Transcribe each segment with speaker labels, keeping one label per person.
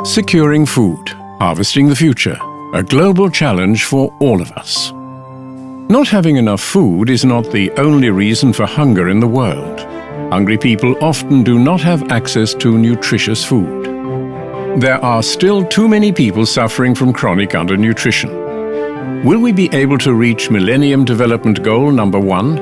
Speaker 1: Securing food, harvesting the future, a global challenge for all of us. Not having enough food is not the only reason for hunger in the world. Hungry people often do not have access to nutritious food. There are still too many people suffering from chronic undernutrition. Will we be able to reach Millennium Development Goal number 1?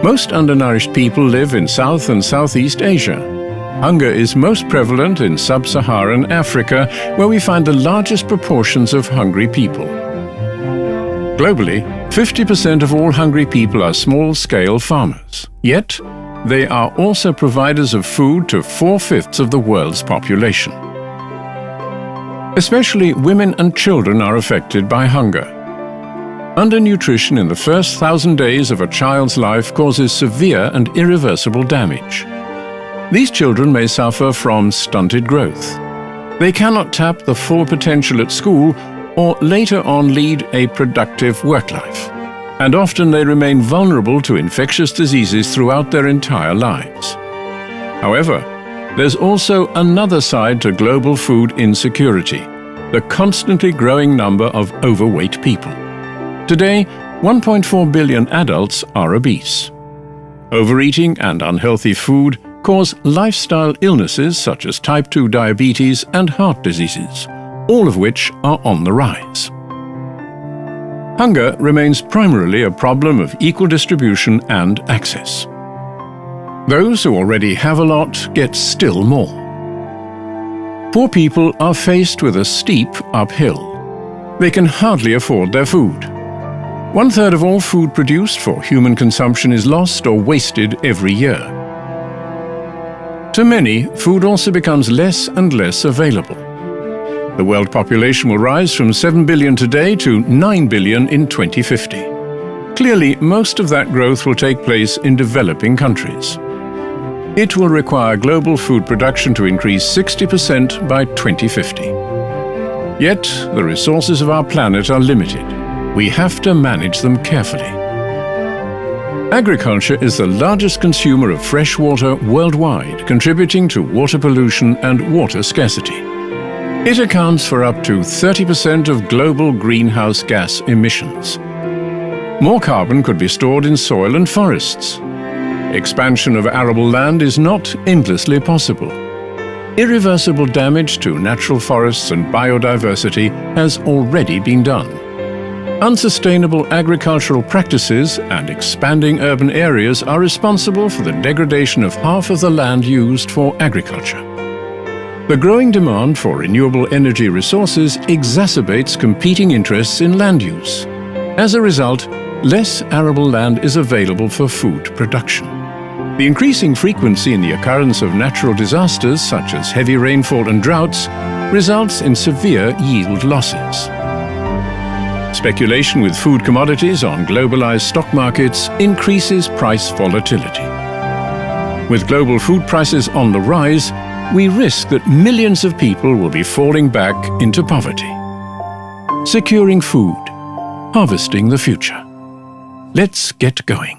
Speaker 1: Most undernourished people live in South and Southeast Asia. Hunger is most prevalent in sub-Saharan Africa, where we find the largest proportions of hungry people. Globally, 50% of all hungry people are small-scale farmers. Yet, they are also providers of food to 4/5 of the world's population. Especially women and children are affected by hunger. Undernutrition in the first 1,000 days of a child's life causes severe and irreversible damage. These children may suffer from stunted growth. They cannot tap the full potential at school or later on lead a productive work life. And often they remain vulnerable to infectious diseases throughout their entire lives. However, there's also another side to global food insecurity, the constantly growing number of overweight people. Today, 1.4 billion adults are obese. Overeating and unhealthy food cause lifestyle illnesses such as type 2 diabetes and heart diseases, all of which are on the rise. Hunger remains primarily a problem of equal distribution and access. Those who already have a lot get still more. Poor people are faced with a steep uphill. They can hardly afford their food. 1/3 of all food produced for human consumption is lost or wasted every year. To many, food also becomes less and less available. The world population will rise from 7 billion today to 9 billion in 2050. Clearly, most of that growth will take place in developing countries. It will require global food production to increase 60% by 2050. Yet, the resources of our planet are limited. We have to manage them carefully. Agriculture is the largest consumer of fresh water worldwide, contributing to water pollution and water scarcity. It accounts for up to 30% of global greenhouse gas emissions. More carbon could be stored in soil and forests. Expansion of arable land is not endlessly possible. Irreversible damage to natural forests and biodiversity has already been done. Unsustainable agricultural practices and expanding urban areas are responsible for the degradation of half of the land used for agriculture. The growing demand for renewable energy resources exacerbates competing interests in land use. As a result, less arable land is available for food production. The increasing frequency in the occurrence of natural disasters, such as heavy rainfall and droughts, results in severe yield losses. Speculation with food commodities on globalized stock markets increases price volatility. With global food prices on the rise, we risk that millions of people will be falling back into poverty. Securing food, harvesting the future. Let's get going.